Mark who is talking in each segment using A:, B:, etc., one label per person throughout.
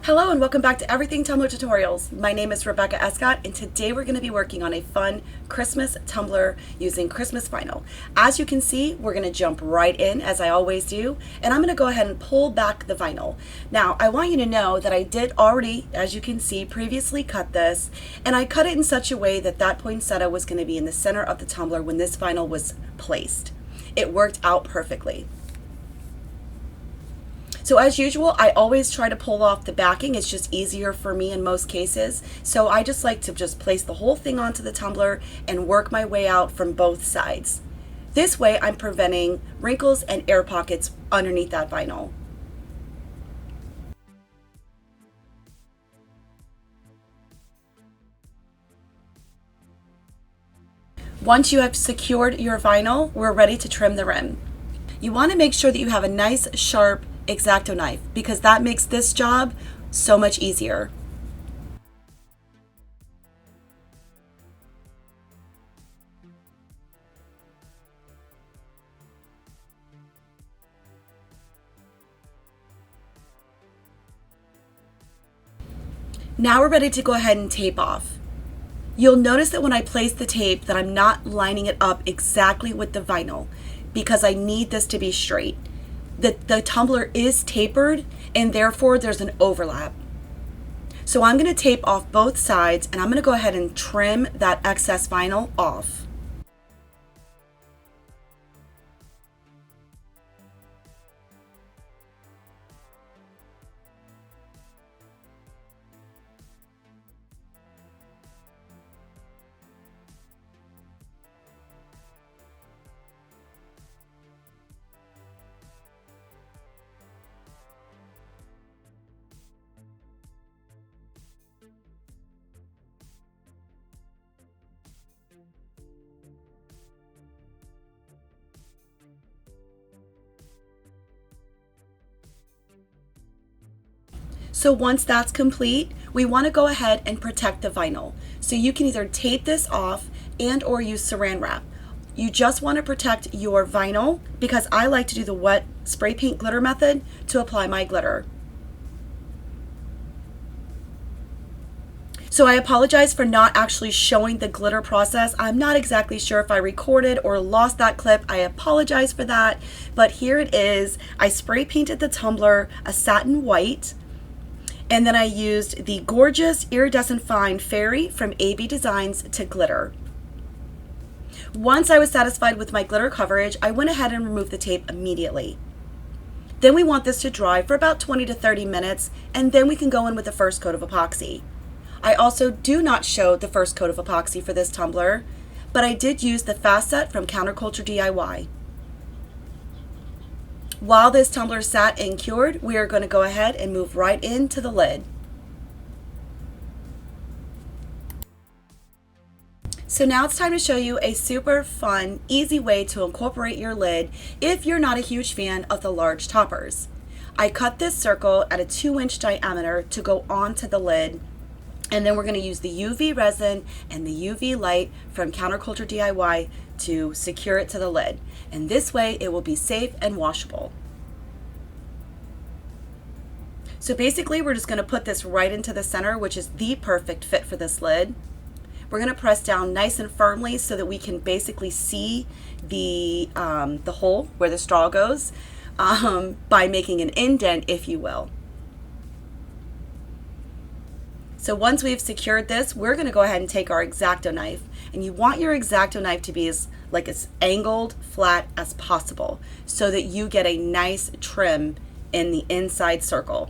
A: Hello and welcome back to Everything Tumbler Tutorials. My name is Rebecca Escott and today we're going to be working on a fun Christmas tumbler using Christmas vinyl. As you can see, we're going to jump right in as I always do, and I'm going to go ahead and pull back the vinyl. Now I want you to know that I did already, as you can see, previously cut this, and I cut it in such a way that that poinsettia was going to be in the center of the tumbler when this vinyl was placed. It worked out perfectly. So as usual, I always try to pull off the backing. It's just easier for me in most cases. So I just like to just place the whole thing onto the tumbler and work my way out from both sides. This way I'm preventing wrinkles and air pockets underneath that vinyl. Once you have secured your vinyl, we're ready to trim the rim. You want to make sure that you have a nice sharp X-Acto knife because that makes this job so much easier. Now we're ready to go ahead and tape off. You'll notice that when I place the tape that I'm not lining it up exactly with the vinyl because I need this to be straight. The tumbler is tapered and therefore there's an overlap. So I'm going to tape off both sides and I'm going to go ahead and trim that excess vinyl off. So once that's complete, we want to go ahead and protect the vinyl. So you can either tape this off and or use saran wrap. You just want to protect your vinyl because I like to do the wet spray paint glitter method to apply my glitter. So I apologize for not actually showing the glitter process. I'm not exactly sure if I recorded or lost that clip. I apologize for that, but here it is. I spray painted the tumbler a satin white. And then I used the gorgeous iridescent fine fairy from AB Designs to glitter. Once I was satisfied with my glitter coverage, I went ahead and removed the tape immediately. Then we want this to dry for about 20 to 30 minutes, and then we can go in with the first coat of epoxy. I also do not show the first coat of epoxy for this tumbler, but I did use the Fast Set from Counterculture DIY. While this tumbler sat and cured, we are going to go ahead and move right into the lid. So now it's time to show you a super fun, easy way to incorporate your lid if you're not a huge fan of the large toppers. I cut this circle at a 2-inch diameter to go onto the lid, and then we're going to use the UV resin and the UV light from Counterculture DIY to secure it to the lid. And this way it will be safe and washable. So basically we're just going to put this right into the center, which is the perfect fit for this lid. We're going to press down nice and firmly so that we can basically see the hole where the straw goes by making an indent, if you will. So once we've secured this, we're going to go ahead and take our X-Acto knife, and you want your X-Acto knife to be as angled flat as possible so that you get a nice trim in the inside circle.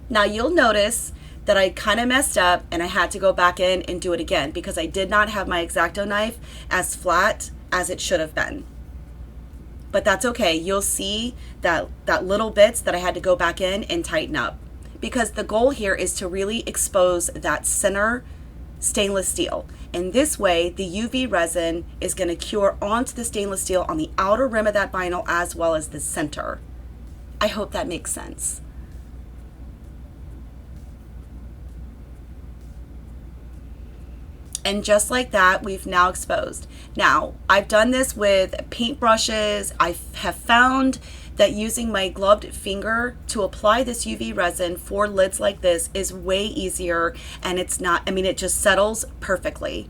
A: Now you'll notice that I kind of messed up and I had to go back in and do it again because I did not have my X-Acto knife as flat as it should have been. But that's okay. You'll see that little bits that I had to go back in and tighten up, because the goal here is to really expose that center stainless steel. And this way, the UV resin is going to cure onto the stainless steel on the outer rim of that vinyl as well as the center. I hope that makes sense. And just like that, we've now exposed. Now, I've done this with paint brushes. I have found that using my gloved finger to apply this UV resin for lids like this is way easier, and it's not, I mean, it just settles perfectly.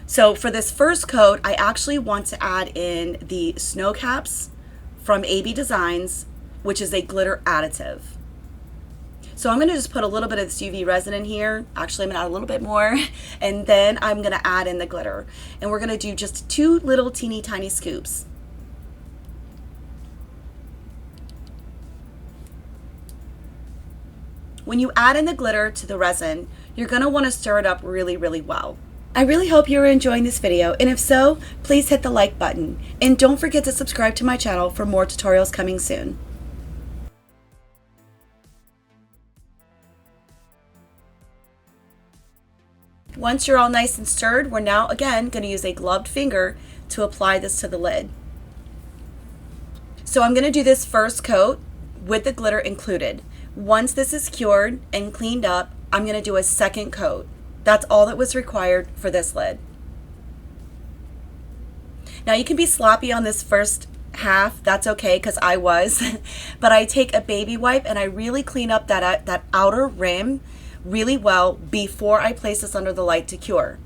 A: So for this first coat, I actually want to add in the snow caps from AB Designs, which is a glitter additive. So I'm going to just put a little bit of this UV resin in here. Actually, I'm going to add a little bit more, and then I'm going to add in the glitter. And we're going to do just 2 little teeny tiny scoops. When you add in the glitter to the resin, you're going to want to stir it up really, really well. I really hope you're enjoying this video, and if so, please hit the like button. And don't forget to subscribe to my channel for more tutorials coming soon. Once you're all nice and stirred, we're now again going to use a gloved finger to apply this to the lid. So I'm going to do this first coat with the glitter included. Once this is cured and cleaned up, I'm going to do a second coat. That's all that was required for this lid. Now you can be sloppy on this first half, that's okay, because I was, but I take a baby wipe and I really clean up that outer rim really well before I place this under the light to cure.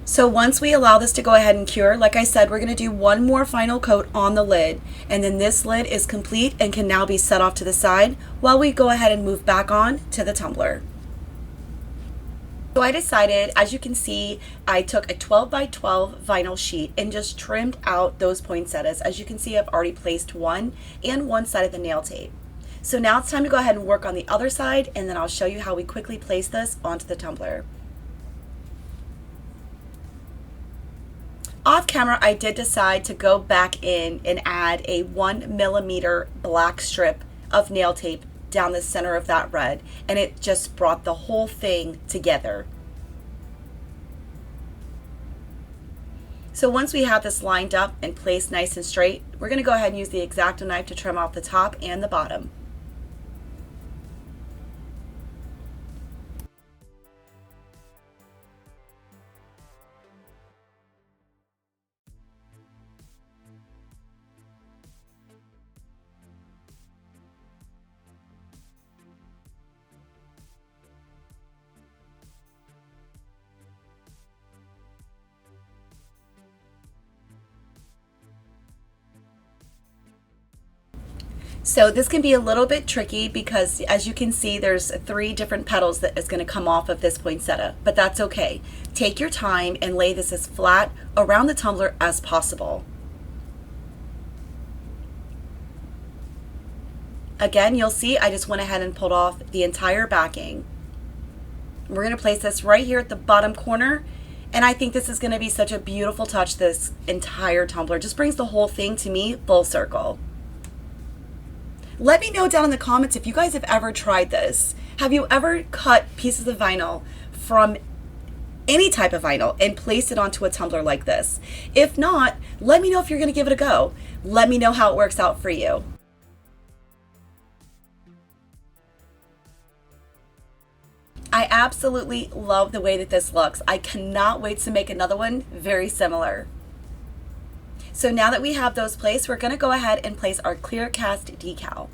A: So once we allow this to go ahead and cure, like I said, we're going to do one more final coat on the lid, and then this lid is complete and can now be set off to the side while we go ahead and move back on to the tumbler. So I decided, as you can see, I took a 12 by 12 vinyl sheet and just trimmed out those poinsettias. As you can see, I've already placed one and one side of the nail tape. So now it's time to go ahead and work on the other side, and then I'll show you how we quickly place this onto the tumbler. Off camera, I did decide to go back in and add a 1mm black strip of nail tape down the center of that red, and it just brought the whole thing together. So once we have this lined up and placed nice and straight, we're going to go ahead and use the X-Acto knife to trim off the top and the bottom. So this can be a little bit tricky because, as you can see, there's 3 different petals that is going to come off of this poinsettia, but that's okay. Take your time and lay this as flat around the tumbler as possible. Again, you'll see I just went ahead and pulled off the entire backing. We're going to place this right here at the bottom corner, and I think this is going to be such a beautiful touch. This entire tumbler just brings the whole thing, to me, full circle. Let me know down in the comments if you guys have ever tried this. Have you ever cut pieces of vinyl from any type of vinyl and placed it onto a tumbler like this? If not, let me know if you're going to give it a go. Let me know how it works out for you. I absolutely love the way that this looks. I cannot wait to make another one very similar. So now that we have those placed, we're going to go ahead and place our clear cast decal.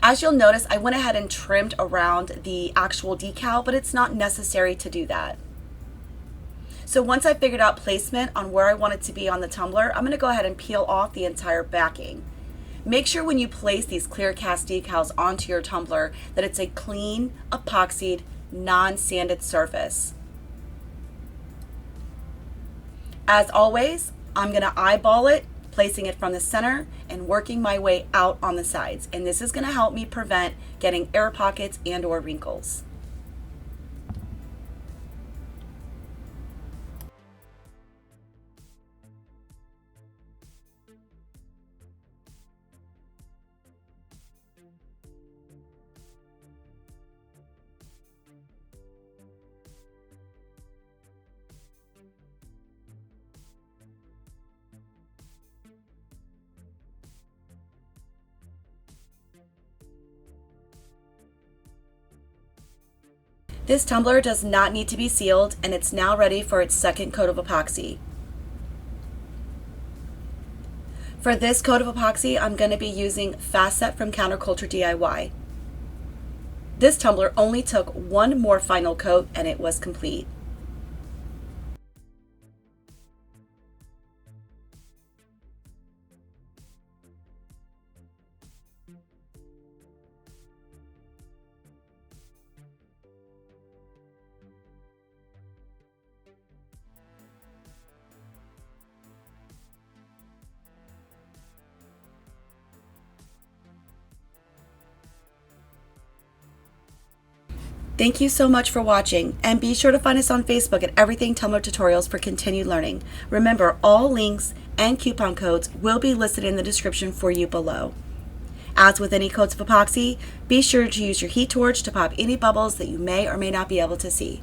A: As you'll notice, I went ahead and trimmed around the actual decal, but it's not necessary to do that. So once I figured out placement on where I want it to be on the tumbler, I'm going to go ahead and peel off the entire backing. Make sure when you place these clear cast decals onto your tumbler that it's a clean, epoxied, non-sanded surface. As always, I'm going to eyeball it, placing it from the center and working my way out on the sides. And this is going to help me prevent getting air pockets and or wrinkles. This tumbler does not need to be sealed, and it's now ready for its second coat of epoxy. For this coat of epoxy, I'm going to be using Fast Set from Counterculture DIY. This tumbler only took one more final coat and it was complete. Thank you so much for watching, and be sure to find us on Facebook at Everything Tumbler Tutorials for continued learning. Remember, all links and coupon codes will be listed in the description for you below. As with any coats of epoxy, be sure to use your heat torch to pop any bubbles that you may or may not be able to see.